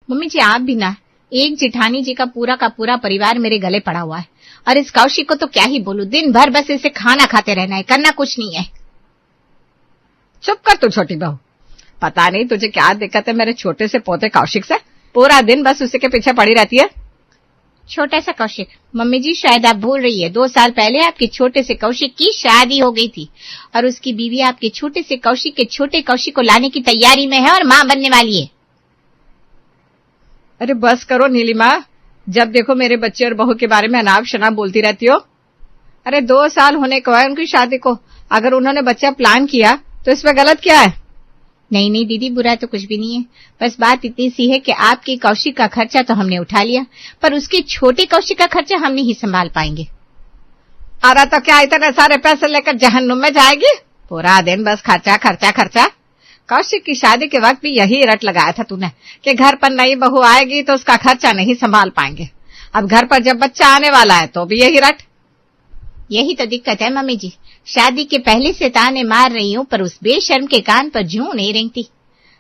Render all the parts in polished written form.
Mummy जी आप भी ना, एक जेठानी जी का पूरा परिवार मेरे गले पड़ा हुआ है, और इस कौशिक को तो क्या ही बोलूं, दिन भर बस इसे खाना खाते रहना है, करना कुछ नहीं है। चुप कर तू छोटी बहू, पता नहीं तुझे क्या दिक्कत है मेरे छोटे से पोते कौशिक से, पूरा दिन बस उसी के पीछे पड़ी रहती है। छोटा सा कौशिक? मम्मी जी शायद आप भूल रही है, 2 साल पहले आपके छोटे से कौशिक की शादी हो गई थी, और उसकी बीवी आपके छोटे से कौशिक के छोटे कौशिक को लाने की तैयारी में है और मां बनने वाली है। अरे बस करो नीलिमा, जब देखो मेरे बच्चे और बहू के बारे में अनाप शनाप बोलती रहती हो। अरे 2 साल होने को है उनकी शादी को, अगर उन्होंने बच्चा प्लान किया तो इसमें गलत क्या है? नहीं नहीं दीदी, बुरा तो कुछ भी नहीं है, बस बात इतनी सी है कि आपके कौशिक का खर्चा तो हमने उठा लिया, पर उसके छोटे कौशिक का खर्चा हम नहीं संभाल पाएंगे। अरे तो क्या इतने सारे पैसे लेकर जहन्नुम में जाएगी? पूरा दिन बस खर्चा खर्चा खर्चा। कौशिक की शादी के वक्त भी यही रट लगाया था तूने कि घर पर नई बहू आएगी तो उसका खर्चा नहीं संभाल पाएंगे। अब घर पर जब बच्चा आने वाला है तो भी यही रट। यही तो दिक्कत है मम्मी जी, शादी के पहले से ताने मार रही हूँ, पर उस बेशर्म के कान पर जूं नहीं रेंगती।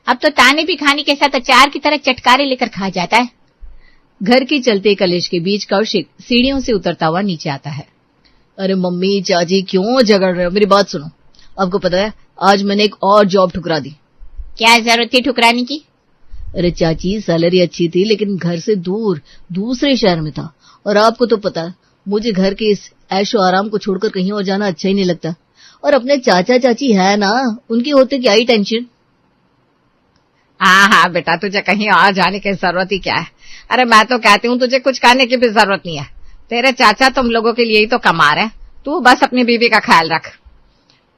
अब तो ताने भी खाने के साथ अचार की तरह चटकारे लेकर खा जाता है। घर की चलते कलेश के बीच कौशिक सीढ़ियों से उतरता हुआ नीचे आता है। अरे मम्मी चाची क्यों झगड़ रहे हो, मेरी बात सुनो। आपको पता है आज मैंने एक और जॉब ठुकरा दी। क्या जरूरत थी ठुकराने की? अरे चाची सैलरी अच्छी थी लेकिन घर से दूर दूसरे शहर में था, और आपको तो पता है मुझे घर के इस ऐशो आराम को छोड़कर कहीं और जाना अच्छा ही नहीं लगता। और अपने चाचा चाची है ना, उनके होते क्या ही टेंशन। हाँ बेटा, तुझे कहीं और जाने की जरूरत ही क्या है। अरे मैं तो कहती हूँ तुझे कुछ करने की भी जरूरत नहीं है, तेरे चाचा तुम लोगों के लिए ही तो कमा रहे, तू बस अपनी बीवी का ख्याल रख।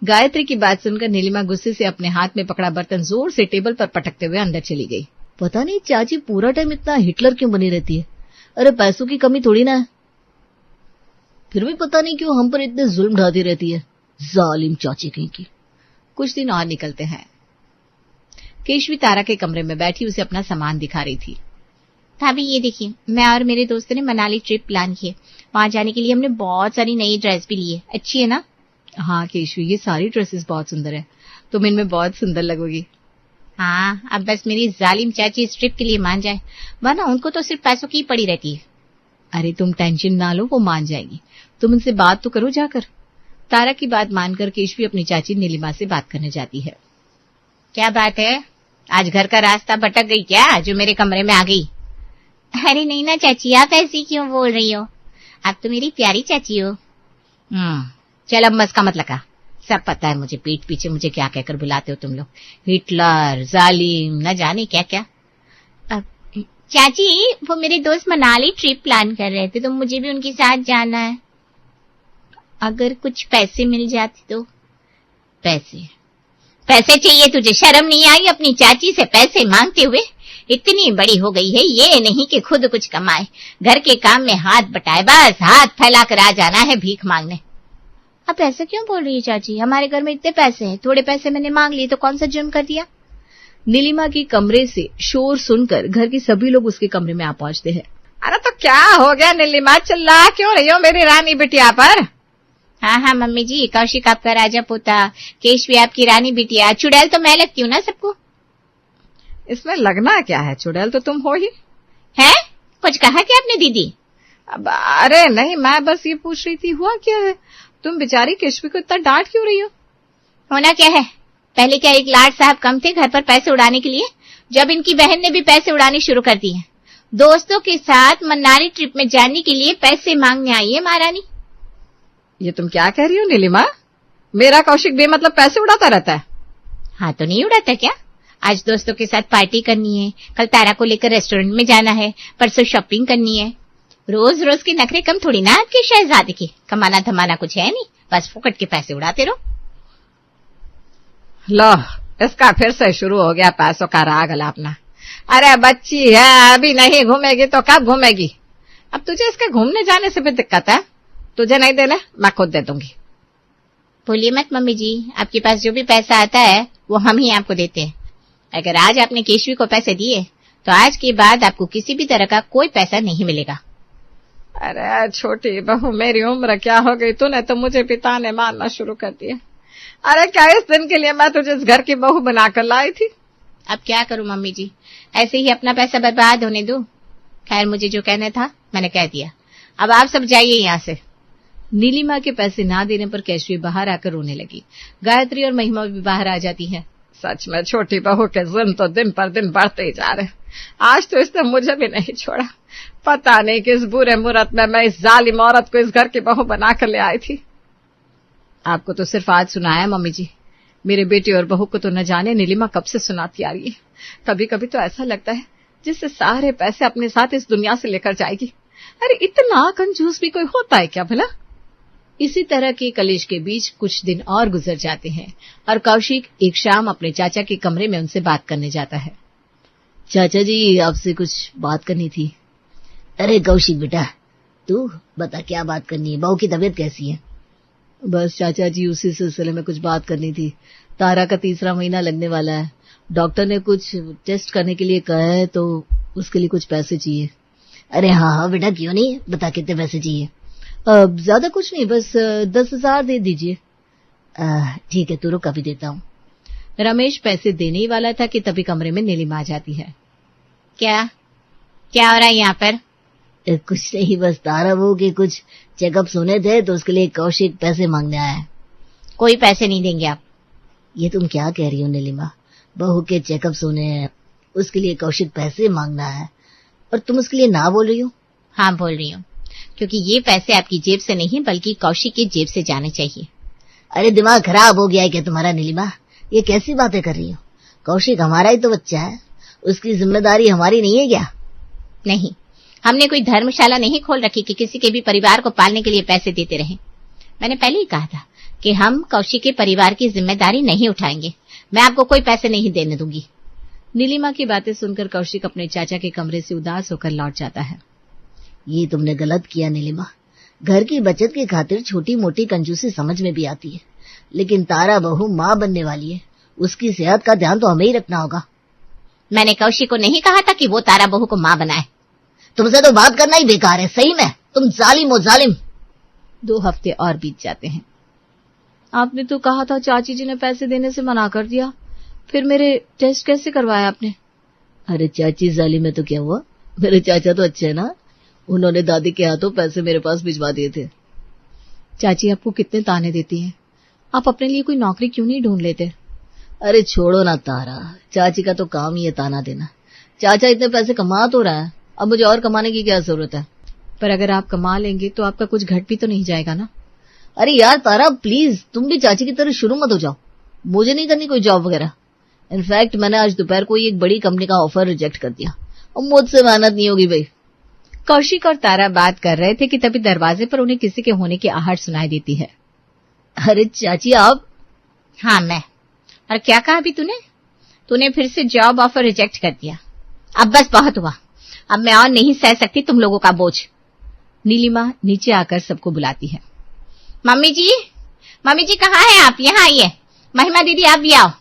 गायत्री की बात सुनकर नीलिमा गुस्से से अपने हाथ में पकड़ा बर्तन जोर से टेबल पर पटकते हुए अंदर चली गई। पता नहीं चाची पूरा टाइम इतना हिटलर क्यों बनी रहती है। अरे पैसों की कमी थोड़ी ना है, फिर भी पता नहीं क्यों हम पर इतने जुल्म ढाती रहती है, जालिम चाची कहीं की। कुछ दिन और निकलते हैं। केशवी तारा के कमरे में बैठी उसे अपना सामान दिखा रही थी। भाभी ये देखिए, मैं और मेरे दोस्तों ने मनाली ट्रिप प्लान की है, वहां जाने के लिए हमने बहुत सारी नई ड्रेस भी ली है। अच्छी है ना? हाँ केशवी, ये सारी ड्रेसेस बहुत सुंदर है, तुम इनमें बहुत सुंदर लगोगी। हाँ, अब बस मेरी जालिम चाची इस ट्रिप के लिए मान जाए, वरना उनको तो सिर्फ पैसों की ही पड़ी रहती है। अरे तुम टेंशन ना लो, वो मान जाएगी, तुम उनसे बात तो करो जाकर। तारा की बात मानकर केशवी अपनी चाची नीलिमा से बात करने जाती है। क्या बात है, आज घर का रास्ता भटक गई क्या जो मेरे कमरे में आ गई? अरे नहीं ना चाची, आप ऐसी क्यों बोल रही हो, आप तो मेरी प्यारी चाची हो। चल अब मस्का मत लगा, सब पता है मुझे, पीठ पीछे मुझे क्या कहकर बुलाते हो तुम लोग, हिटलर, जालिम, न जाने क्या क्या। चाची वो मेरे दोस्त मनाली ट्रिप प्लान कर रहे थे तो मुझे भी उनके साथ जाना है, अगर कुछ पैसे मिल जाते तो। पैसे चाहिए तुझे? शर्म नहीं आई अपनी चाची से पैसे मांगते हुए? इतनी बड़ी हो गई है ये नहीं कि खुद कुछ कमाए, घर के काम में हाथ बटाए, बस हाथ फैलाकर आ जाना है भीख मांगने। आप ऐसे क्यों बोल रही है चाची, हमारे घर में इतने पैसे हैं, थोड़े पैसे मैंने मांग लिए तो कौन सा जुर्म कर दिया? नीलिमा की कमरे से शोर सुनकर घर के सभी लोग उसके कमरे में आ पहुंचते हैं। अरे तो क्या हो गया नीलिमा, चिल्ला क्यों रही हो मेरी रानी बिटिया पर? हाँ मम्मी जी, कौशिक आपका राजा पोता, केशवी आपकी रानी बिटिया, चुड़ैल तो मैं लगती हूँ ना सबको। इसमें लगना क्या है, चुड़ैल तो तुम हो ही। है? कुछ कहा क्या आपने दीदी? अरे नहीं, मैं बस ये पूछ रही थी हुआ क्या है, तुम बेचारी केशवी को इतना डांट क्यों रही हो? होना क्या है, पहले क्या एक लाड साहब कम थे घर पर पैसे उड़ाने के लिए? जब इनकी बहन ने भी पैसे उड़ाने शुरू कर दिए, दोस्तों के साथ मनाली ट्रिप में जाने के लिए पैसे मांगने आई है महारानी। ये तुम क्या कह रही हो नीलिमा, मेरा कौशिक बेमतलब पैसे उड़ाता रहता है? हाँ तो नहीं उड़ाता क्या? आज दोस्तों के साथ पार्टी करनी है, कल तारा को लेकर रेस्टोरेंट में जाना है, परसों शॉपिंग करनी है। रोज रोज के नखरे कम थोड़ी ना आपके शहजादे के, कमाना धमाना कुछ है नहीं, बस फुकट के पैसे उड़ाते रहो। लो, इसका फिर से शुरू हो गया पैसों का राग अलापना। अरे बच्ची है, अभी नहीं घूमेगी तो कब घूमेगी? अब तुझे इसके घूमने जाने से भी दिक्कत है, तुझे नहीं देना मैं खुद दे दूंगी। बोलिए मत मम्मी जी, आपके पास जो भी पैसा आता है वो हम ही आपको देते हैं। अगर आज आपने केशवी को पैसे दिए तो आज के बाद आपको किसी भी तरह का कोई पैसा नहीं मिलेगा। अरे छोटी बहू, मेरी उम्र क्या हो गई, तूने तो मुझे पिता ने मारना शुरू कर दिया। अरे क्या इस दिन के लिए मैं तुझे इस घर की बहू बनाकर लाई थी? अब क्या करूं मम्मी जी, ऐसे ही अपना पैसा बर्बाद होने दूं? खैर, मुझे जो कहना था मैंने कह दिया, अब आप सब जाइए यहाँ से। नीलिमा के पैसे ना देने पर कैशवी बाहर आकर रोने लगी। गायत्री और महिमा भी बाहर आ जाती है। सच में छोटी बहू के जुल्म तो दिन पर दिन बढ़ते ही जा रहे। आज तो इसने मुझे भी नहीं छोड़ा। पता नहीं किस बुरे मुहूर्त में मैं इस जालिम औरत को इस घर की बहू बनाकर ले आई थी। आपको तो सिर्फ आज सुनाया मम्मी जी, मेरे बेटे और बहू को तो न जाने नीलिमा कब से सुनाती आ रही है। कभी कभी तो ऐसा लगता है जिससे सारे पैसे अपने साथ इस दुनिया से लेकर जाएगी। अरे इतना कंजूस भी कोई होता है क्या भला? इसी तरह के कलेश के बीच कुछ दिन और गुजर जाते हैं और कौशिक एक शाम अपने चाचा के कमरे में उनसे बात करने जाता है। चाचा जी, आपसे कुछ बात करनी थी। अरे कौशिक बेटा, तू बता क्या बात करनी है? बहू की तबीयत कैसी है? बस चाचा जी, उसी सिलसिले में कुछ बात करनी थी। तारा का 3रा महीना लगने वाला है। डॉक्टर ने कुछ टेस्ट करने के लिए कहा है, तो उसके लिए कुछ पैसे चाहिए। अरे हाँ बेटा, क्यों नहीं, बता कितने पैसे चाहिए? ज्यादा कुछ नहीं, बस 10,000 दे दीजिए। ठीक है, तू रुक, अभी देता हूँ। रमेश पैसे देने ही वाला था कि तभी कमरे में नीलिमा आ जाती है। क्या क्या हो रहा है यहाँ पर? कुछ नहीं, बस तारा बहू के कुछ चेकअप होने थे तो उसके लिए कौशिक पैसे मांगने आया है। कोई पैसे नहीं देंगे आप। ये तुम क्या कह रही हो नीलिमा? बहू के चेकअप होने हैं, उसके लिए कौशिक पैसे मांगना है और तुम उसके लिए ना बोल रही हो? हाँ बोल रही हूँ, क्योंकि ये पैसे आपकी जेब से नहीं बल्कि कौशिक की जेब से जाने चाहिए। अरे दिमाग खराब हो गया है क्या तुम्हारा नीलिमा? ये कैसी बातें कर रही हो? कौशिक हमारा ही तो बच्चा है, उसकी जिम्मेदारी हमारी नहीं है क्या? नहीं, हमने कोई धर्मशाला नहीं खोल रखी कि किसी के भी परिवार को पालने के लिए पैसे देते रहें। मैंने पहले ही कहा था कि हम कौशिक के परिवार की जिम्मेदारी नहीं उठाएंगे। मैं आपको कोई पैसे नहीं देने दूंगी। नीलिमा की बातें सुनकर कौशिक अपने चाचा के कमरे से उदास होकर लौट जाता है। ये तुमने गलत किया नीलिमा। घर की बचत की खातिर छोटी मोटी कंजूसी समझ में भी आती है, लेकिन तारा बहू माँ बनने वाली है, उसकी सेहत का ध्यान तो हमें ही रखना होगा। मैंने कौशिक को नहीं कहा था कि वो तारा बहू को माँ बनाए। तुमसे तो बात करना ही बेकार है, सही में तुम जालिम हो, जालिम। 2 हफ्ते और बीत जाते हैं। आपने तो कहा था चाची जी ने पैसे देने से मना कर दिया, फिर मेरे टेस्ट कैसे करवाया आपने? अरे चाची जालिम में तो क्या हुआ, मेरे चाचा तो अच्छे है ना, उन्होंने दादी के हाथों पैसे मेरे पास भिजवा दिए थे। चाची आपको कितने ताने देती हैं, आप अपने लिए कोई नौकरी क्यों नहीं ढूंढ लेते? अरे छोड़ो ना तारा, चाची का तो काम ही है ताना देना। चाचा इतने पैसे कमा तो रहा है, अब मुझे और कमाने की क्या जरूरत है? पर अगर आप कमा लेंगे तो आपका कुछ घट भी तो नहीं जाएगा ना? अरे यार तारा प्लीज, तुम भी चाची की तरह शुरू मत हो जाओ। मुझे नहीं करनी कोई जॉब वगैरह। इनफैक्ट मैंने आज दोपहर को ही एक बड़ी कंपनी का ऑफर रिजेक्ट कर दिया, अब मुझसे मेहनत नहीं होगी भाई। कौशिक और तारा बात कर रहे थे कि तभी दरवाजे पर उन्हें किसी के होने की आहट सुनाई देती है। अरे चाची आप? हाँ मैं। और क्या कहा अभी तूने फिर से जॉब ऑफर रिजेक्ट कर दिया। अब बस बहुत हुआ, अब मैं और नहीं सह सकती तुम लोगों का बोझ। नीलिमा नीचे आकर सबको बुलाती है। मम्मी जी कहाँ है आप? यहाँ आइए। महिमा दीदी आप भी आओ।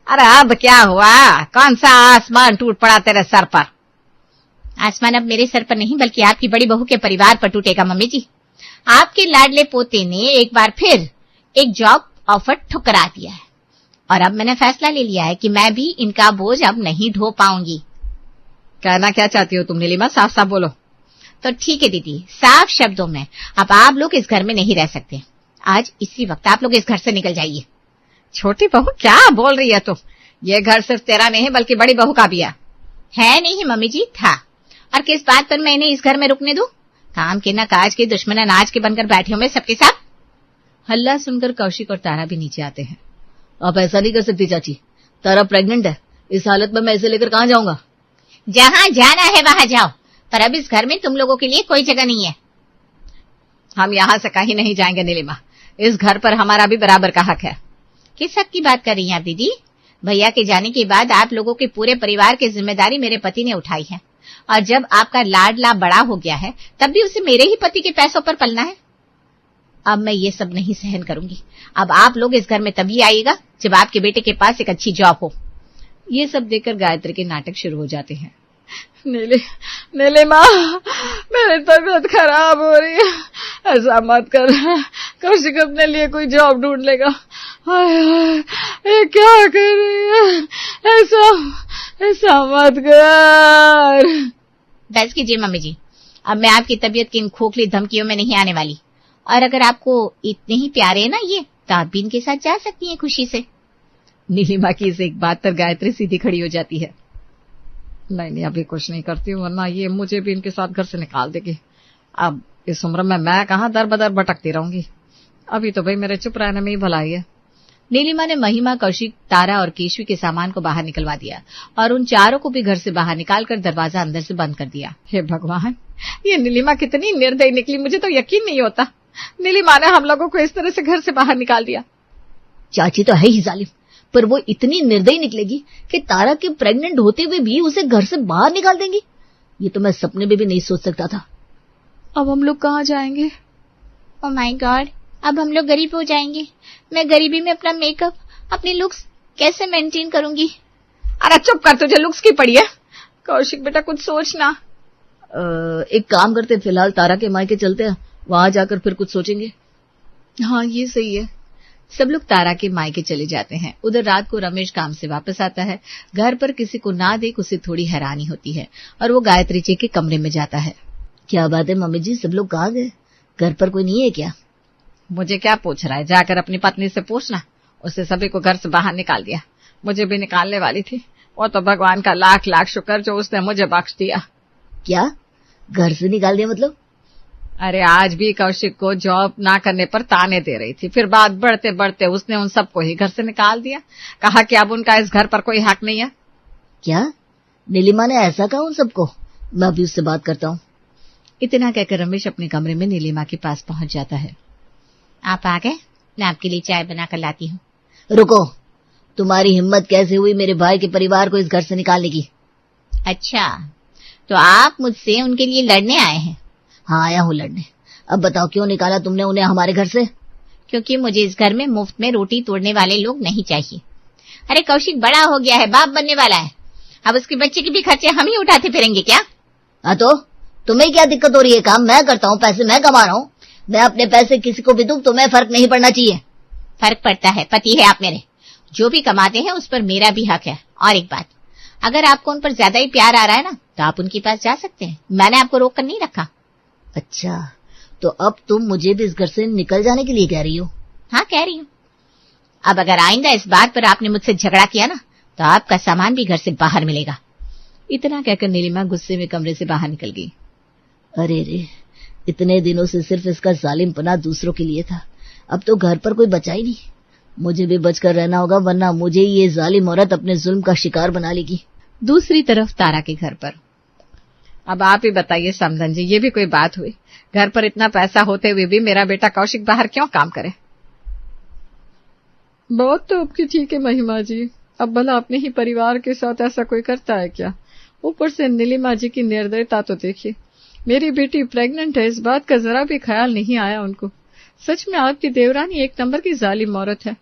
अरे अब क्या हुआ? कौन सा आसमान टूट पड़ा तेरे सर पर? आसमान अब मेरे सर पर नहीं बल्कि आपकी बड़ी बहू के परिवार पर टूटेगा मम्मी जी। आपके लाडले पोते ने एक बार फिर एक जॉब ऑफर ठुकरा दिया है और अब मैंने फैसला ले लिया है कि मैं भी इनका बोझ अब नहीं ढो पाऊंगी। कहना क्या चाहती हो तुम नीलिमा? साफ साफ बोलो। तो ठीक है दीदी, साफ शब्दों में अब आप लोग इस घर में नहीं रह सकते। आज इसी वक्त आप लोग इस घर से निकल जाइए। छोटी बहू क्या बोल रही है तुम? ये घर सिर्फ तेरा नहीं बल्कि बड़ी बहू का भी है नहीं मम्मी जी, था। और किस बात पर मैं इन्हें इस घर में रुकने दूं? काम के न काज के, दुश्मन अनाज के बनकर बैठे हुए सबके साथ। हल्ला सुनकर कौशिक और तारा भी नीचे आते हैं। आप ऐसा नहीं कर सकती चाची, तारा प्रेग्नेंट है, इस हालत में मैं इसे लेकर कहाँ जाऊंगा? जहां जाना है वहां जाओ, पर अब इस घर में तुम लोगों के लिए कोई जगह नहीं है। हम यहाँ से कहीं नहीं जाएंगे नीलिमा, इस घर पर हमारा भी बराबर का हक है। किस हक की बात कर रही हैं आप दीदी? भैया के जाने के बाद आप लोगों के पूरे परिवार की जिम्मेदारी मेरे पति ने उठाई है और जब आपका लाडला बड़ा हो गया है तब भी उसे मेरे ही पति के पैसों पर पलना है। अब मैं ये सब नहीं सहन करूंगी। अब आप लोग इस घर में तभी आइएगा जब आपके बेटे के पास एक अच्छी जॉब हो। ये सब देखकर गायत्री के नाटक शुरू हो जाते हैं। नीलिमा, मेरी तबीयत खराब हो रही है, ऐसा मत कर, कौशिक अपने लिए कोई जॉब ढूंढ लेगा। हाय हाय, ये क्या कर रही है? ऐसा ऐसा मत कर। बस कीजिए मम्मी जी, अब मैं आपकी तबीयत की इन खोखली धमकियों में नहीं आने वाली। और अगर आपको इतने ही प्यारे है ना ये, तो आप भी इनके साथ जा सकती हैं खुशी से। नीलिमा की इस एक बात पर गायत्री सीधी खड़ी हो जाती है। नहीं, अभी कुछ नहीं करती हूँ, वरना ये मुझे भी इनके साथ घर से निकाल देगी। अब इस उम्र में मैं कहाँ दर बदर भटकती रहूंगी। अभी तो भाई मेरे चुप रहने में ही भलाई है। नीलिमा ने महिमा, कौशिक, तारा और केशवी के सामान को बाहर निकलवा दिया और उन चारों को भी घर से बाहर निकालकर दरवाजा अंदर से बंद कर दिया। हे भगवान, ये नीलिमा कितनी निर्दयी निकली, मुझे तो यकीन नहीं होता। नीलिमा ने हम लोगों को इस तरह से घर से बाहर निकाल दिया। चाची तो है ही जालिम, पर वो इतनी निर्दयी निकलेगी कि तारा के प्रेग्नेंट होते हुए भी उसे घर से बाहर निकाल देंगी। ये तो मैं सपने में भी नहीं सोच सकता था। अब हम लोग कहाँ जाएंगे? ओह माय गॉड, अब हम लोग गरीब हो जाएंगे। मैं गरीबी में अपना मेकअप, अपनी लुक्स कैसे मेंटेन करूंगी? अरे चुप कर, तुझे लुक्स की पड़ी है। कौशिक बेटा कुछ सोचना। एक काम करते, फिलहाल तारा के मायके चलते हैं, वहां जाकर फिर कुछ सोचेंगे। हाँ, ये सही है। सब लोग तारा के मायके चले जाते हैं। उधर रात को रमेश काम से वापस आता है। घर पर किसी को ना देख उसे थोड़ी हैरानी होती है और वो गायत्री जी के कमरे में जाता है। क्या बात है मम्मी जी, सब लोग कहाँ गए? घर पर कोई नहीं है क्या? मुझे क्या पूछ रहा है, जाकर अपनी पत्नी से पूछना। उससे सभी को घर से बाहर निकाल दिया। मुझे भी निकालने वाली थी, वो तो भगवान का लाख लाख शुक्र जो उसने मुझे बख्श दिया। क्या घर से निकाल दिया मतलब? अरे आज भी कौशिक को जॉब ना करने पर ताने दे रही थी, फिर बात बढ़ते बढ़ते उसने उन सबको ही घर से निकाल दिया। कहा कि अब उनका इस घर पर कोई हक नहीं है। क्या नीलिमा ने ऐसा कहा उन सबको? मैं अभी उससे बात करता हूँ। इतना कहकर रमेश अपने कमरे में नीलिमा के पास पहुंच जाता है। आप आ गए, मैं आपके लिए चाय बनाकर लाती हूँ। रुको, तुम्हारी हिम्मत कैसे हुई मेरे भाई के परिवार को इस घर से निकालने की? अच्छा, तो आप मुझसे उनके लिए लड़ने आए हैं? हाँ, आया हूँ लड़ने। अब बताओ क्यों निकाला तुमने उन्हें हमारे घर से? क्योंकि मुझे इस घर में मुफ्त में रोटी तोड़ने वाले लोग नहीं चाहिए। अरे कौशिक बड़ा हो गया है, बाप बनने वाला है, अब उसके बच्चे के भी खर्चे हम ही उठाते फिरेंगे क्या? हाँ तो तुम्हें क्या दिक्कत हो रही है? काम मैं करता हूँ, पैसे मैं कमा रहा हूँ। मैं अपने पैसे किसी को भी दूं, तुम्हें फर्क नहीं पड़ना चाहिए। फर्क पड़ता है, पति है आप मेरे, जो भी कमाते हैं उस पर मेरा भी हक है। और एक बात, अगर आपको उन पर ज्यादा ही प्यार आ रहा है ना, तो आप उनके पास जा सकते हैं, मैंने आपको रोक कर नहीं रखा। अच्छा, तो अब तुम मुझे भी इस घर से निकल जाने के लिए कह रही हो? हाँ, कह रही हूँ। अब अगर आइंदा इस बात पर आपने मुझसे झगड़ा किया ना, तो आपका सामान भी घर से बाहर मिलेगा। इतना कहकर नीलिमा गुस्से में कमरे से बाहर निकल गई। अरे रे, इतने दिनों से सिर्फ इसका जालिमपना दूसरों के लिए था, अब तो घर पर कोई बचा ही नहीं। मुझे भी बचकर रहना होगा, वरना मुझे ये जालिम औरत अपने जुल्म का शिकार बना लेगी। दूसरी तरफ तारा के घर पर। अब आप ही बताइए समधन जी, ये भी कोई बात हुई? घर पर इतना पैसा होते हुए भी मेरा बेटा कौशिक बाहर क्यों काम करे? बात तो आपकी ठीक है महिमा जी, अब भला अपने ही परिवार के साथ ऐसा कोई करता है क्या? ऊपर से नीलिमा जी की निर्दयता तो देखिए। मेरी बेटी प्रेग्नेंट है, इस बात का जरा भी ख्याल नहीं आया उनको। सच में आपकी देवरानी एक नंबर की जालिम औरत है।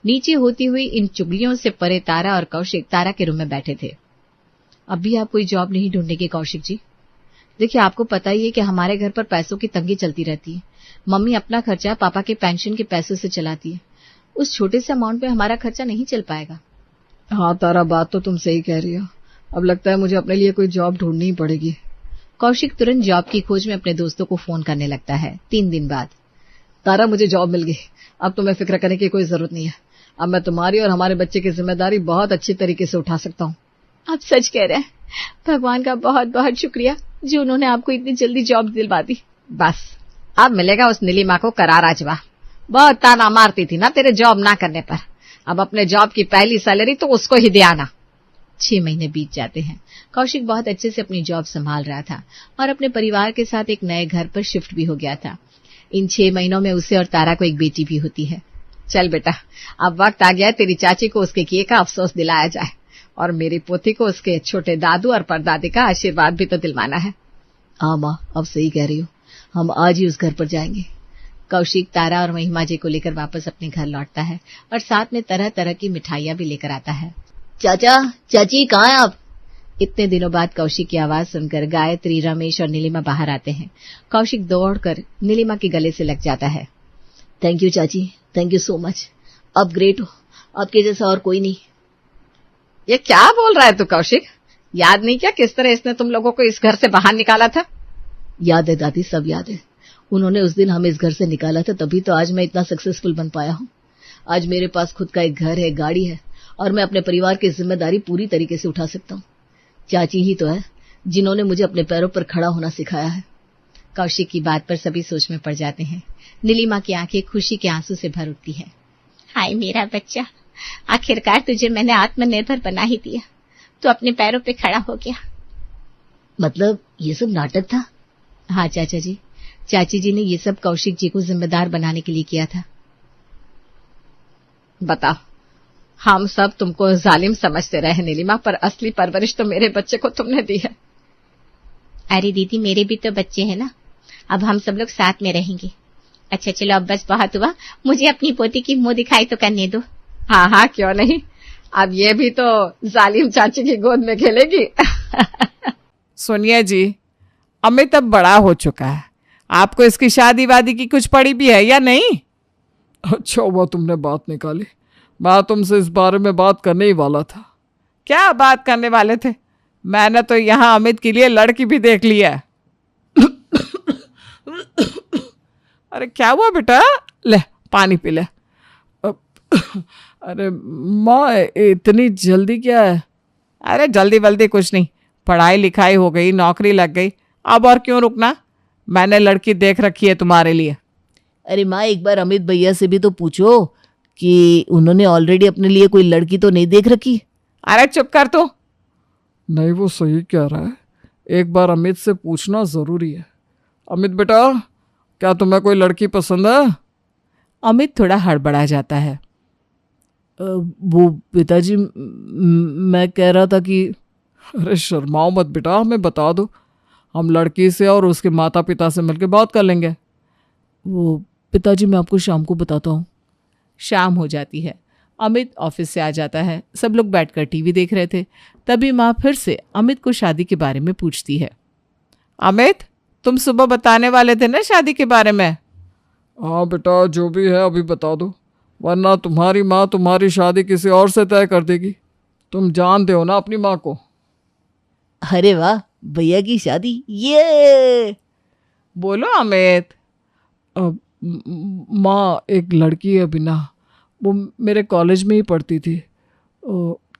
नीचे होती हुई इन चुगलियों से परे तारा और कौशिक तारा के रूम में बैठे थे। अब भी आप कोई जॉब नहीं ढूंढेंगे कौशिक जी? देखिए, आपको पता ही है कि हमारे घर पर पैसों की तंगी चलती रहती है। मम्मी अपना खर्चा पापा के पेंशन के पैसों से चलाती है। उस छोटे से अमाउंट में हमारा खर्चा नहीं चल पाएगा। हाँ तारा, बात तो तुम सही कह रही हो। अब लगता है मुझे अपने लिए कोई जॉब ढूंढनी ही पड़ेगी। कौशिक तुरंत जॉब की खोज में अपने दोस्तों को फोन करने लगता है। 3 दिन बाद, तारा मुझे जॉब मिल गई, अब तुम्हें फिक्र करने की कोई जरूरत नहीं है। अब मैं तुम्हारी और हमारे बच्चे की जिम्मेदारी बहुत अच्छी तरीके से उठा सकता हूँ। आप सच कह रहे हैं। भगवान का बहुत बहुत शुक्रिया जो उन्होंने आपको इतनी जल्दी जॉब दिलवा दी। बस अब मिलेगा उस नीलिमा को करारा जवाब। बहुत ताना मारती थी ना तेरे जॉब ना करने पर, अब अपने जॉब की पहली सैलरी तो उसको ही दे आना। 6 महीने बीत जाते हैं। कौशिक बहुत अच्छे से अपनी जॉब संभाल रहा था और अपने परिवार के साथ एक नए घर पर शिफ्ट भी हो गया था। इन 6 महीनों में उसे और तारा को एक बेटी भी होती है। चल बेटा, अब वक्त आ गया है तेरी चाची को उसके किए का अफसोस दिलाया जाए, और मेरी पोती को उसके छोटे दादू और परदादी का आशीर्वाद भी तो दिलवाना है। हाँ माँ, अब सही कह रही हो, हम आज ही उस घर पर जाएंगे। कौशिक तारा और महिमा जी को लेकर वापस अपने घर लौटता है और साथ में तरह तरह की मिठाइयां भी लेकर आता है। चाचा, चाची, कहाँ हैं आप? इतने दिनों बाद कौशिक की आवाज सुनकर गायत्री, रमेश और नीलिमा बाहर आते हैं। कौशिक दौड़कर नीलिमा के गले से लग जाता है। थैंक यू चाची, थैंक यू सो मच। आप ग्रेट हो, आपके जैसा और कोई नहीं। ये क्या बोल रहा है तू कौशिक? याद नहीं क्या किस तरह इसने तुम लोगों को इस घर से बाहर निकाला था? याद है दादी, सब याद है। उन्होंने उस दिन हमें इस घर से निकाला था, तभी तो आज मैं इतना सक्सेसफुल बन पाया हूँ। आज मेरे पास खुद का एक घर है, गाड़ी है, और मैं अपने परिवार की जिम्मेदारी पूरी तरीके से उठा सकता हूँ। चाची ही तो है जिन्होंने मुझे अपने पैरों पर खड़ा होना सिखाया है। कौशिक की बात पर सभी सोच में पड़ जाते हैं। नीलिमा की आंखें खुशी के आंसू से भर उठती है। हाय मेरा बच्चा, आखिरकार तुझे मैंने आत्मनिर्भर बना ही दिया। तू अपने पैरों पे खड़ा हो गया। मतलब ये सब नाटक था? हाँ चाचा जी, चाची जी ने ये सब कौशिक जी को जिम्मेदार बनाने के लिए किया था। बताओ, हम सब तुमको जालिम समझते रहे नीलिमा, पर असली परवरिश तो मेरे बच्चे को तुमने दी है। अरे दीदी, मेरे भी तो बच्चे हैं ना। अब हम सब लोग साथ में रहेंगे। अच्छा चलो, अब बस बहुत हुआ, मुझे अपनी पोती की मुंह दिखाई तो करने दो। हाँ हाँ, क्यों नहीं। अब ये भी तो जालिम चाची की गोद में खेलेगी। सुनिए जी, अमित अब बड़ा हो चुका है। आपको इसकी शादी वादी की कुछ पड़ी भी है या नहीं? अच्छा हुआ तुमने बात निकाली, मैं तुमसे इस बारे में बात करने ही वाला था। क्या बात करने वाले थे? मैंने तो यहाँ अमित के लिए लड़की भी देख ली है। अरे क्या हुआ बेटा? ले पानी पी ले। अरे माँ, इतनी जल्दी क्या है? अरे जल्दी वल्दी कुछ नहीं, पढ़ाई लिखाई हो गई, नौकरी लग गई, अब और क्यों रुकना। मैंने लड़की देख रखी है तुम्हारे लिए। अरे माँ, एक बार अमित भैया से भी तो पूछो कि उन्होंने ऑलरेडी अपने लिए कोई लड़की तो नहीं देख रखी। अरे चुप कर तू। नहीं, वो सही कह रहा है, एक बार अमित से पूछना जरूरी है। अमित बेटा, क्या तुम्हें कोई लड़की पसंद है? अमित थोड़ा हड़बड़ा जाता है। वो पिताजी, मैं कह रहा था कि... अरे शर्माओ मत बेटा, हमें बता दो, हम लड़की से और उसके माता पिता से मिलकर बात कर लेंगे। वो पिताजी, मैं आपको शाम को बताता हूँ। शाम हो जाती है। अमित ऑफिस से आ जाता है। सब लोग बैठकर टीवी देख रहे थे। तभी माँ फिर से अमित को शादी के बारे में पूछती है। अमित, तुम सुबह बताने वाले थे ना शादी के बारे में? हाँ बेटा, जो भी है अभी बता दो, वरना तुम्हारी माँ तुम्हारी शादी किसी और से तय कर देगी। तुम जानते हो ना अपनी माँ को। अरे वाह, भैया की शादी, ये बोलो अमित। माँ, एक लड़की है बिना, वो मेरे कॉलेज में ही पढ़ती थी,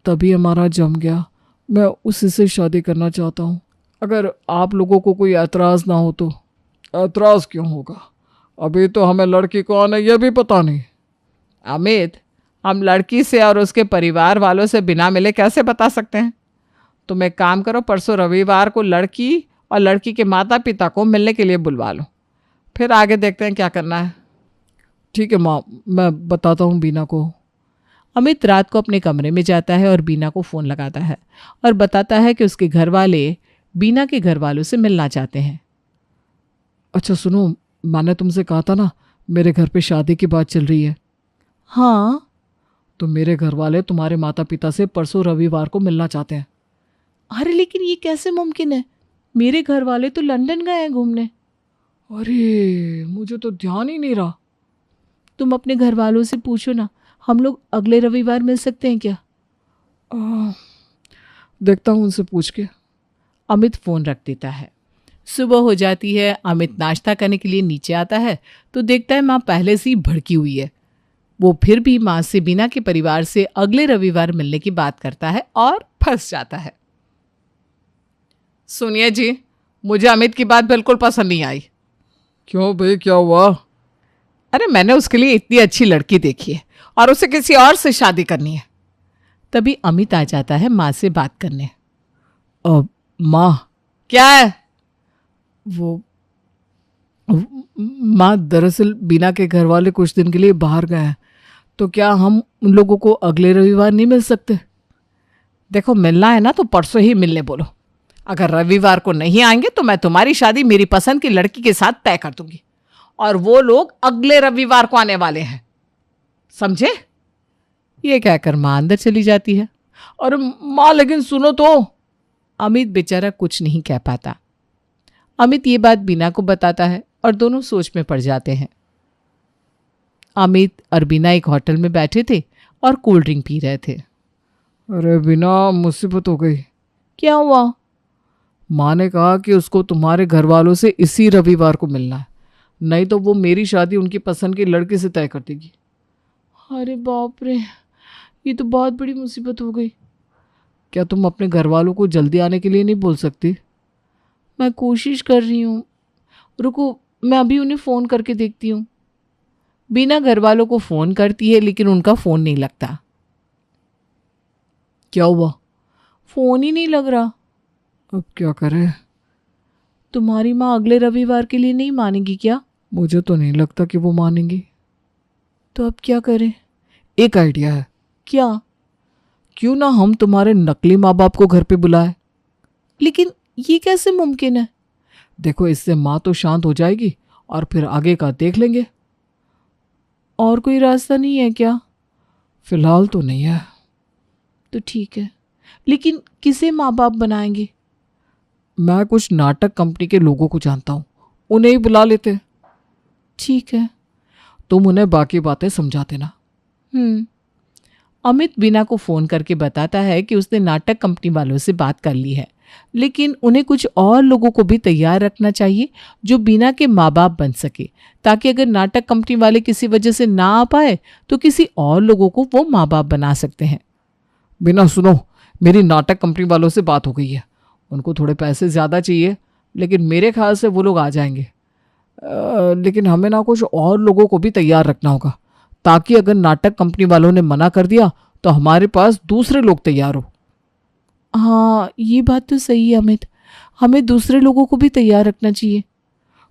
तभी हमारा जम गया। मैं उसी से शादी करना चाहता हूँ। अगर आप लोगों को कोई एतराज़ ना हो तो। एतराज़ क्यों होगा, अभी तो हमें लड़की कौन है ये भी पता नहीं। अमित, हम लड़की से और उसके परिवार वालों से बिना मिले कैसे बता सकते हैं? तुम एक काम करो, परसों रविवार को लड़की और लड़की के माता पिता को मिलने के लिए बुलवा लो, फिर आगे देखते हैं क्या करना है। ठीक है माँ, मैं बताता हूँ बीना को। अमित रात को अपने कमरे में जाता है और बीना को फ़ोन लगाता है और बताता है कि उसके घर वाले बीना के घर वालों से मिलना चाहते हैं। अच्छा सुनो, मैंने तुमसे कहा था ना मेरे घर पे शादी की बात चल रही है। हाँ, तो मेरे घर वाले तुम्हारे माता पिता से परसों रविवार को मिलना चाहते हैं। अरे लेकिन ये कैसे मुमकिन है? मेरे घर वाले तो लंदन गए हैं घूमने। अरे मुझे तो ध्यान ही नहीं रहा। तुम अपने घर वालों से पूछो ना, हम लोग अगले रविवार मिल सकते हैं क्या? देखता हूँ उनसे पूछ के। अमित फ़ोन रख देता है। सुबह हो जाती है। अमित नाश्ता करने के लिए नीचे आता है तो देखता है माँ पहले से ही भड़की हुई है। वो फिर भी माँ से बीना के परिवार से अगले रविवार मिलने की बात करता है और फंस जाता है। सुनिए जी, मुझे अमित की बात बिल्कुल पसंद नहीं आई। क्यों भाई, क्या हुआ? अरे मैंने उसके लिए इतनी अच्छी लड़की देखी है और उसे किसी और से शादी करनी है। तभी अमित आ जाता है माँ से बात करने। माँ, क्या है? वो माँ, दरअसल बीना के घर वाले कुछ दिन के लिए बाहर गए हैं, तो क्या हम उन लोगों को अगले रविवार नहीं मिल सकते? देखो, मिलना है ना तो परसों ही मिलने बोलो। अगर रविवार को नहीं आएंगे तो मैं तुम्हारी शादी मेरी पसंद की लड़की के साथ तय कर दूंगी और वो लोग अगले रविवार को आने वाले हैं, समझे? ये कहकर माँ अंदर चली जाती है। अरे माँ, लेकिन सुनो तो। अमित बेचारा कुछ नहीं कह पाता। अमित ये बात बीना को बताता है और दोनों सोच में पड़ जाते हैं। अमित और बीना एक होटल में बैठे थे और कोल्ड ड्रिंक पी रहे थे। अरे बिना, मुसीबत हो गई। क्या हुआ? माँ ने कहा कि उसको तुम्हारे घर वालों से इसी रविवार को मिलना है, नहीं तो वो मेरी शादी उनकी पसंद की लड़की से तय कर देगी। अरे बाप रे, ये तो बहुत बड़ी मुसीबत हो गई। क्या तुम अपने घर वालों को जल्दी आने के लिए नहीं बोल सकती? मैं कोशिश कर रही हूँ, रुको मैं अभी उन्हें फ़ोन करके देखती हूँ। बीना घर वालों को फ़ोन करती है लेकिन उनका फ़ोन नहीं लगता। क्या हुआ? फ़ोन ही नहीं लग रहा। अब क्या करें? तुम्हारी माँ अगले रविवार के लिए नहीं मानेगी क्या? मुझे तो नहीं लगता कि वो मानेंगी। तो अब क्या करें? एक आइडिया है। क्या? क्यों ना हम तुम्हारे नकली माँ बाप को घर पे बुलाएं? लेकिन ये कैसे मुमकिन है? देखो, इससे माँ तो शांत हो जाएगी और फिर आगे का देख लेंगे। और कोई रास्ता नहीं है क्या? फिलहाल तो नहीं है। तो ठीक है, लेकिन किसे माँ बाप बनाएंगे? मैं कुछ नाटक कंपनी के लोगों को जानता हूँ, उन्हें ही बुला लेते। ठीक है। तुम उन्हें बाकी बातें समझा देना। अमित बीना को फ़ोन करके बताता है कि उसने नाटक कंपनी वालों से बात कर ली है, लेकिन उन्हें कुछ और लोगों को भी तैयार रखना चाहिए जो बीना के माँ बाप बन सके, ताकि अगर नाटक कंपनी वाले किसी वजह से ना आ पाए तो किसी और लोगों को वो माँ बाप बना सकते हैं। बिना, सुनो, मेरी नाटक कंपनी वालों से बात हो गई है। उनको थोड़े पैसे ज़्यादा चाहिए, लेकिन मेरे ख्याल से वो लोग आ जाएंगे। लेकिन हमें ना कुछ और लोगों को भी तैयार रखना होगा, ताकि अगर नाटक कंपनी वालों ने मना कर दिया तो हमारे पास दूसरे लोग तैयार हो। हाँ, ये बात तो सही है अमित, हमें दूसरे लोगों को भी तैयार रखना चाहिए।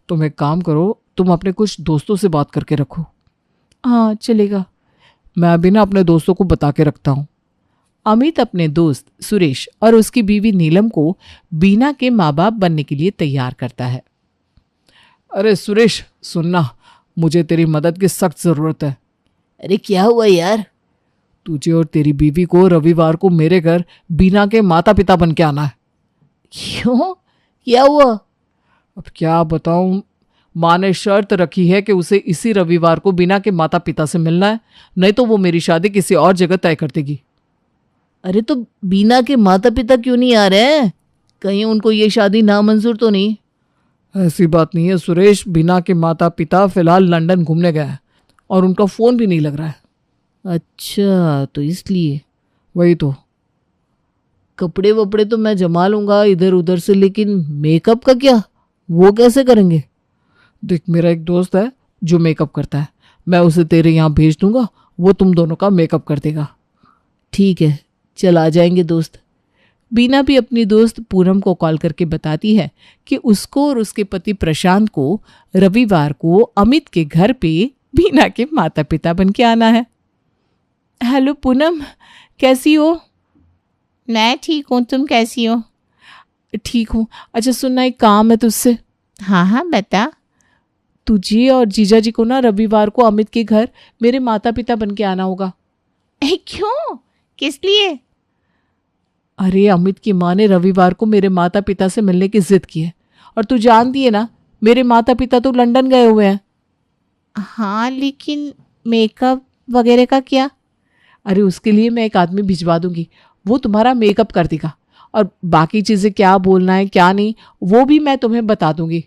तुम एक काम करो, तुम अपने कुछ दोस्तों से बात करके रखो। हाँ चलेगा। मैं अभी ना अपने दोस्तों को बता के रखता हूँ। अमित अपने दोस्त सुरेश और उसकी बीवी नीलम को बीना के माँ बाप बनने के लिए तैयार करता है। अरे सुरेश, सुनना, मुझे तेरी मदद की सख्त ज़रूरत है। अरे क्या हुआ यार? तुझे और तेरी बीवी को रविवार को मेरे घर बीना के माता पिता बन के आना है। क्यों, क्या हुआ? अब क्या बताऊं, माँ ने शर्त रखी है कि उसे इसी रविवार को बीना के माता पिता से मिलना है, नहीं तो वो मेरी शादी किसी और जगह तय कर देगी। अरे तो बीना के माता पिता क्यों नहीं आ रहे हैं? कहीं उनको ये शादी नामंजूर तो नहीं? ऐसी बात नहीं है सुरेश, बीना के माता पिता फिलहाल लंदन घूमने गए हैं और उनका फ़ोन भी नहीं लग रहा है। अच्छा, तो इसलिए। वही तो। कपड़े वपड़े तो मैं जमा लूंगा इधर उधर से, लेकिन मेकअप का क्या, वो कैसे करेंगे? देख, मेरा एक दोस्त है जो मेकअप करता है, मैं उसे तेरे यहाँ भेज दूंगा, वो तुम दोनों का मेकअप कर देगा। ठीक है, चल आ जाएंगे दोस्त। बीना भी अपनी दोस्त पूनम को कॉल करके बताती है कि उसको और उसके पति प्रशांत को रविवार को अमित के घर पे बीना के माता पिता बन के आना है। हेलो पूनम, कैसी हो? मैं ठीक हूँ, तुम कैसी हो? ठीक हूँ। अच्छा सुनना, एक काम है तुझसे। हाँ हाँ बता। तुझे और जीजा जी को ना रविवार को अमित के घर मेरे माता पिता बन के आना होगा। क्यों, किस लिए? अरे अमित की माँ ने रविवार को मेरे माता पिता से मिलने की जिद की है, और तू जानती है ना मेरे माता पिता तो लंदन गए हुए हैं। हाँ लेकिन मेकअप वगैरह का क्या? अरे उसके लिए मैं एक आदमी भिजवा दूंगी, वो तुम्हारा मेकअप कर देगा, और बाकी चीज़ें क्या बोलना है क्या नहीं वो भी मैं तुम्हें बता दूंगी।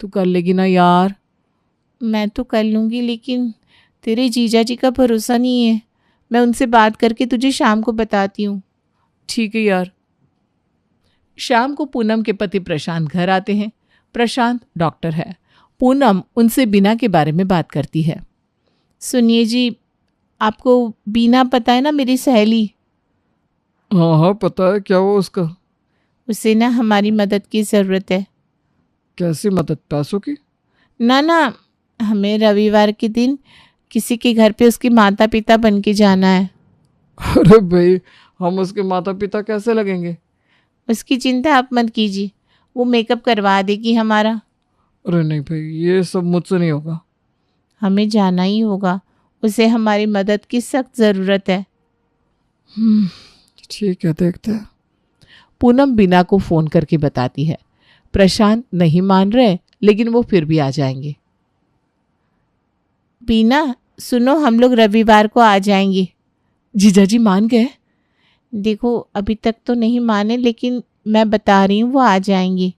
तू कर लेगी ना यार? मैं तो कर लूँगी, लेकिन तेरे जीजा जी का भरोसा नहीं है। मैं उनसे बात करके तुझे शाम को बताती हूँ। ठीक है यार। शाम को पूनम के पति प्रशांत घर आते हैं। प्रशांत डॉक्टर है। पूनम उनसे बीना के बारे में बात करती है। सुनिए जी, आपको बीना पता है ना, मेरी सहेली? हाँ हाँ पता है, क्या हुआ उसका? उसे ना हमारी मदद की ज़रूरत है। कैसी मदद, पैसों की? ना ना, हमें रविवार के दिन किसी के घर पे उसके माता पिता बन के जाना है। अरे भाई, हम उसके माता पिता कैसे लगेंगे? उसकी चिंता आप मत कीजिए, वो मेकअप करवा देगी हमारा। अरे नहीं भाई, ये सब मुझसे नहीं होगा। हमें जाना ही होगा, उसे हमारी मदद की सख्त ज़रूरत है। ठीक है, देखते हैं। पूनम बीना को फ़ोन करके बताती है। प्रशांत नहीं मान रहे, लेकिन वो फिर भी आ जाएंगे। बीना सुनो, हम लोग रविवार को आ जाएंगे। जीजा जी मान गए? देखो अभी तक तो नहीं माने, लेकिन मैं बता रही हूँ वो आ जाएंगे।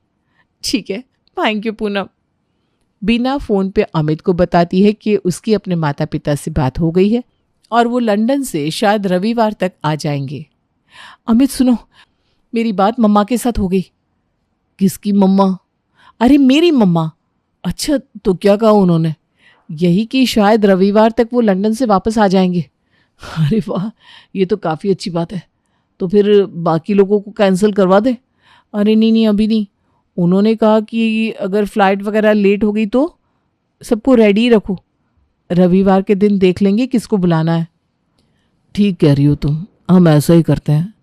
ठीक है, thank you Poonam. Beena phone पे अमित को बताती है कि उसकी अपने माता पिता से बात हो गई है और वो लंदन से शायद रविवार तक आ जाएंगे। अमित सुनो, मेरी बात मम्मा के साथ हो गई। किसकी मम्मा? अरे मेरी मम्मा। अच्छा, तो क्या कहा उन्होंने? यही कि शायद रविवार तक वो लंदन से वापस आ जाएंगे। अरे वाह, ये तो काफ़ी अच्छी बात है। तो फिर बाकी लोगों को कैंसिल करवा दे। अरे नहीं, अभी नहीं। उन्होंने कहा कि अगर फ्लाइट वगैरह लेट हो गई तो सबको रेडी रखो, रविवार के दिन देख लेंगे किसको बुलाना है। ठीक कह रही हो तुम, हम ऐसा ही करते हैं।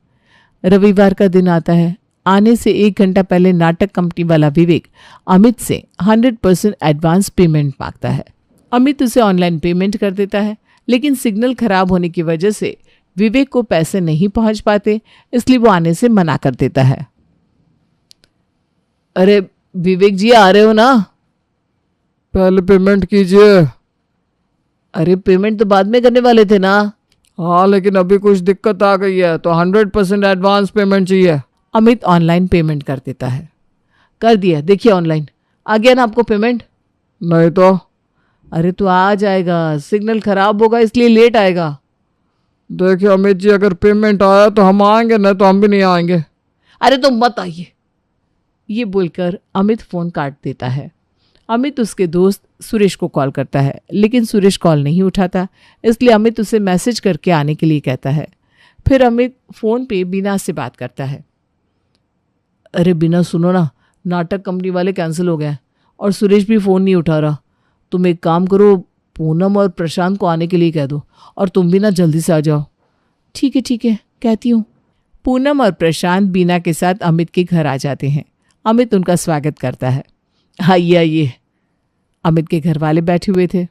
रविवार का दिन आता है। आने से 1 घंटा पहले नाटक कंपनी वाला विवेक अमित से 100% एडवांस पेमेंट मांगता है। अमित उसे ऑनलाइन पेमेंट कर देता है, लेकिन सिग्नल खराब होने की वजह से विवेक को पैसे नहीं पहुंच पाते, इसलिए वो आने से मना कर देता है। अरे विवेक जी, आ रहे हो ना? पहले पेमेंट कीजिए। अरे पेमेंट तो बाद में करने वाले थे ना। हाँ, लेकिन अभी कुछ दिक्कत आ गई है तो 100% एडवांस पेमेंट चाहिए। अमित ऑनलाइन पेमेंट कर देता है। कर दिया, देखिए ऑनलाइन आ गया ना आपको पेमेंट। नहीं तो? अरे तो आ जाएगा, सिग्नल खराब होगा इसलिए लेट आएगा। देखिए अमित जी, अगर पेमेंट आया तो हम आएंगे, नहीं तो हम भी नहीं आएंगे। अरे तो मत आइए। ये बोलकर अमित फोन काट देता है। अमित उसके दोस्त सुरेश को कॉल करता है, लेकिन सुरेश कॉल नहीं उठाता, इसलिए अमित उसे मैसेज करके आने के लिए कहता है। फिर अमित फोन पे बीना से बात करता है। अरे बीना सुनो ना, नाटक कंपनी वाले कैंसिल हो गए और सुरेश भी फ़ोन नहीं उठा रहा। तुम एक काम करो, पूनम और प्रशांत को आने के लिए कह दो और तुम भी ना जल्दी से आ जाओ। ठीक है, कहती हूँ। पूनम और प्रशांत बीना के साथ अमित के घर आ जाते हैं। अमित उनका स्वागत करता है। आइए। अमित के घर वाले बैठे हुए थे।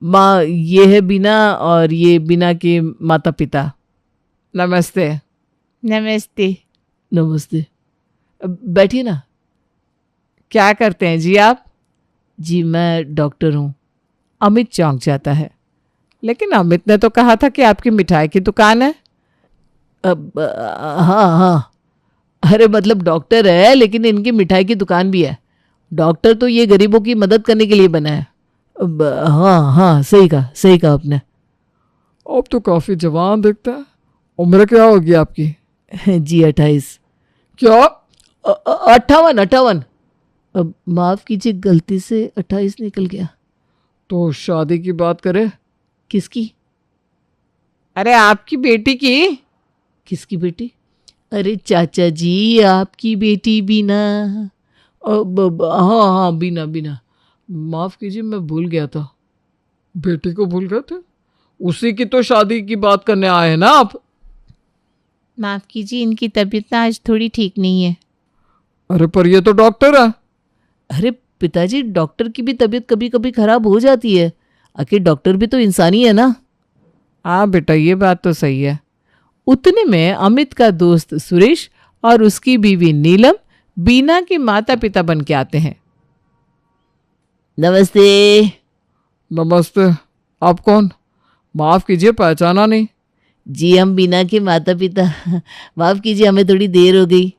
माँ, ये है बीना और ये बीना के माता पिता। नमस्ते। नमस्ते। नमस्ते, बैठिए ना। क्या करते हैं जी आप? जी मैं डॉक्टर हूँ। अमित चौंक जाता है। लेकिन अमित ने तो कहा था कि आपकी मिठाई की दुकान है। हाँ, अरे मतलब डॉक्टर है लेकिन इनकी मिठाई की दुकान भी है। डॉक्टर तो ये गरीबों की मदद करने के लिए बना है। हाँ, सही कहा आपने। अब तो काफ़ी जवान दिखता है। उम्र क्या होगी आपकी? जी 28। क्या? 58। माफ़ कीजिए, गलती से 28 निकल गया। तो शादी की बात करें? किसकी? अरे आपकी बेटी की। किसकी बेटी? अरे चाचा जी, आपकी बेटी बीना। हाँ, बीना। माफ़ कीजिए, मैं भूल गया था। बेटी को भूल गए थे? उसी की तो शादी की बात करने आए हैं ना आप? माफ कीजिए, इनकी तबीयत ना आज थोड़ी ठीक नहीं है। अरे पर ये तो डॉक्टर है। अरे पिताजी, डॉक्टर की भी तबीयत कभी कभी खराब हो जाती है। आखिर डॉक्टर भी तो इंसानी है ना। हाँ बेटा, ये बात तो सही है। उतने में अमित का दोस्त सुरेश और उसकी बीवी नीलम बीना के माता पिता बन के आते हैं। नमस्ते। आप कौन? माफ़ कीजिए, पहचाना नहीं। जी हम बीना के माता पिता। माफ़ कीजिए, हमें थोड़ी देर हो गई।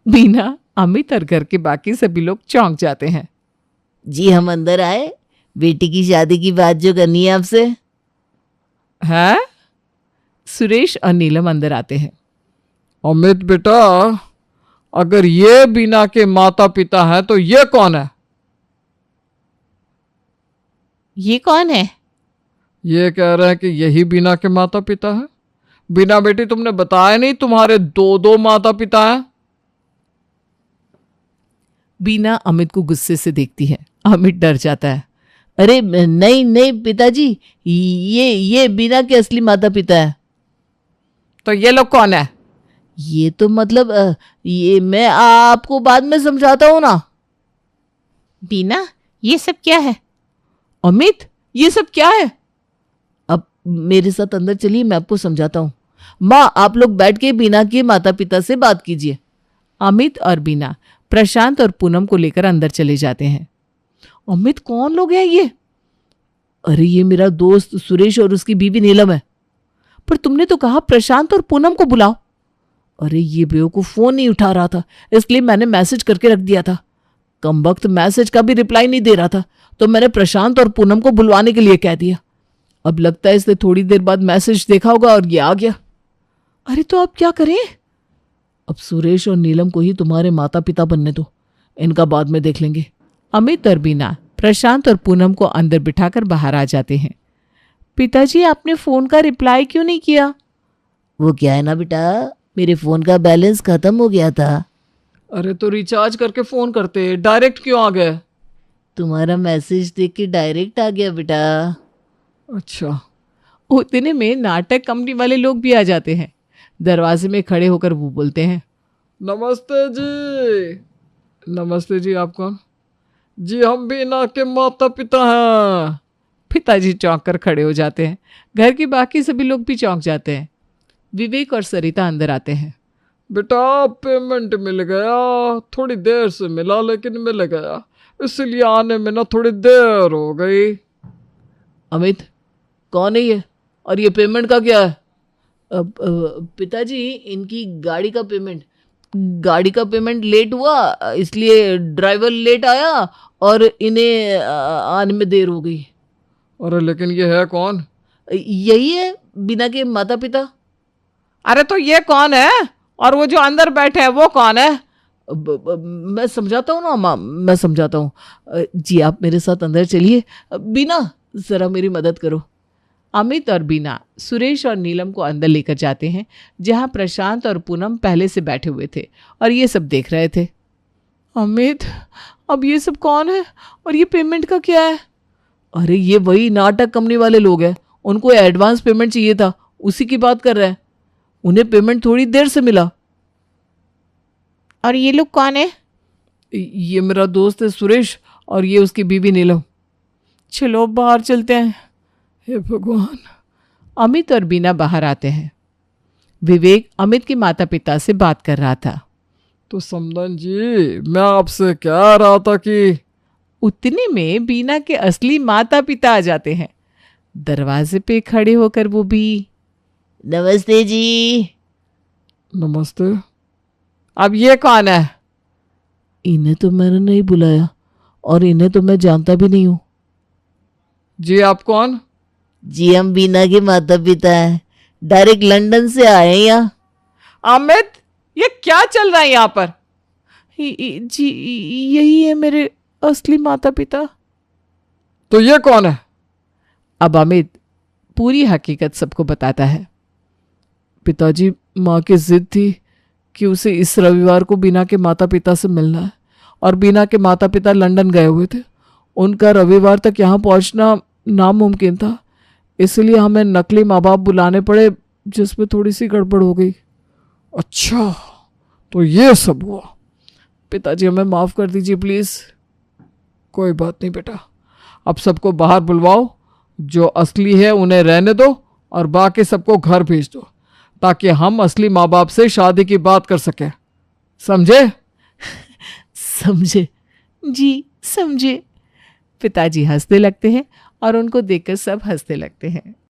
बीना, अमित और घर के बाकी सभी लोग चौंक जाते हैं। जी हम अंदर आए, बेटी की शादी की बात जो करनी है आपसे। है? सुरेश और नीलम अंदर आते हैं। अमित बेटा, अगर ये बीना के माता पिता हैं तो ये कौन है? ये कौन है? ये कह रहे हैं कि यही बीना के माता पिता है। बीना बेटी, तुमने बताया नहीं तुम्हारे 2 माता पिता हैं? बीना अमित को गुस्से से देखती है। अमित डर जाता है। अरे नहीं पिताजी, ये बीना के असली माता पिता है। तो ये लोग कौन है? ये तो मतलब ये मैं आपको बाद में समझाता हूँ ना। बीना, ये सब क्या है? अमित, ये सब क्या है? अब मेरे साथ अंदर चलिए, मैं आपको समझाता हूँ। माँ, आप लोग बैठ के बीना के माता पिता से बात कीजिए। अमित और बीना प्रशांत और पूनम को लेकर अंदर चले जाते हैं। अमित, कौन लोग हैं ये? अरे ये मेरा दोस्त सुरेश और उसकी बीवी नीलम है। पर तुमने तो कहा प्रशांत और पूनम को बुलाओ। अरे ये बेवकूफ फोन नहीं उठा रहा था, इसलिए मैंने मैसेज करके रख दिया था। कमबख्त मैसेज का भी रिप्लाई नहीं दे रहा था, तो मैंने प्रशांत और पूनम को बुलवाने के लिए कह दिया। अब लगता है इसने थोड़ी देर बाद मैसेज देखा होगा और ये आ गया। अरे तो अब क्या करें? अब सुरेश और नीलम को ही तुम्हारे माता पिता बनने दो, इनका बाद में देख लेंगे। अमित और बीना प्रशांत और पूनम को अंदर बिठाकर बाहर आ जाते हैं। पिताजी, आपने फोन का रिप्लाई क्यों नहीं किया? वो क्या है ना बेटा, मेरे फोन का बैलेंस खत्म हो गया था। अरे तो रिचार्ज करके फोन करते, डायरेक्ट क्यों आ गए? तुम्हारा मैसेज देख के डायरेक्ट आ गया बेटा। अच्छा। उतने में नाटक कंपनी वाले लोग भी आ जाते हैं। दरवाजे में खड़े होकर वो बोलते हैं, नमस्ते जी। नमस्ते जी, आप कौन? जी हम बीना के माता पिता हैं। पिताजी चौंक कर खड़े हो जाते हैं। घर के बाकी सभी लोग भी चौंक जाते हैं। विवेक और सरिता अंदर आते हैं। बेटा पेमेंट मिल गया, थोड़ी देर से मिला लेकिन मिल गया, इसलिए आने में ना थोड़ी देर हो गई। अमित, कौन है ये और ये पेमेंट का क्या है? पिताजी, इनकी गाड़ी का पेमेंट लेट हुआ, इसलिए ड्राइवर लेट आया और इन्हें आने में देर हो गई। अरे लेकिन ये है कौन? यही है बीना के माता पिता। अरे तो ये कौन है और वो जो अंदर बैठे हैं वो कौन है? मैं समझाता हूँ ना माँ, मैं समझाता हूँ। जी आप मेरे साथ अंदर चलिए। बीना, जरा मेरी मदद करो। अमित और बीना सुरेश और नीलम को अंदर लेकर जाते हैं, जहां प्रशांत और पूनम पहले से बैठे हुए थे और ये सब देख रहे थे। अमित, अब ये सब कौन है और ये पेमेंट का क्या है? अरे ये वही नाटक कंपनी वाले लोग हैं, उनको एडवांस पेमेंट चाहिए था, उसी की बात कर रहे हैं। उन्हें पेमेंट थोड़ी देर से मिला। और ये लोग कौन है? ये मेरा दोस्त है सुरेश और ये उसकी बीवी नीलम। चलो बाहर चलते हैं। हे भगवान। अमित और बीना बाहर आते हैं। विवेक अमित के माता पिता से बात कर रहा था। तो समदन जी, मैं आपसे कह रहा था कि... उतने में बीना के असली माता पिता आ जाते हैं। दरवाजे पे खड़े होकर वो भी, नमस्ते जी। नमस्ते। अब ये कौन है? इन्हें तो मैंने नहीं बुलाया और इन्हें तो मैं जानता भी नहीं हूं। जी आप कौन? जी हम बीना के माता पिता हैं, डायरेक्ट लंदन से आए हैं यहाँ। अमित, ये क्या चल रहा है यहाँ पर? जी यही है मेरे असली माता पिता। तो ये कौन है? अब अमित पूरी हकीकत सबको बताता है। पिताजी, माँ की जिद थी कि उसे इस रविवार को बीना के माता पिता से मिलना है और बीना के माता पिता लंदन गए हुए थे। उनका रविवार तक यहाँ पहुँचना नामुमकिन था, इसलिए हमें नकली माँ बाप बुलाने पड़े, जिसमें थोड़ी सी गड़बड़ हो गई। अच्छा, तो ये सब हुआ। पिताजी हमें माफ़ कर दीजिए प्लीज़। कोई बात नहीं बेटा, अब सबको बाहर बुलवाओ, जो असली है उन्हें रहने दो और बाकी सबको घर भेज दो, ताकि हम असली माँ बाप से शादी की बात कर सकें। समझे? समझे जी, समझे। पिताजी हंसने लगते हैं और उनको देखकर सब हंसने लगते हैं।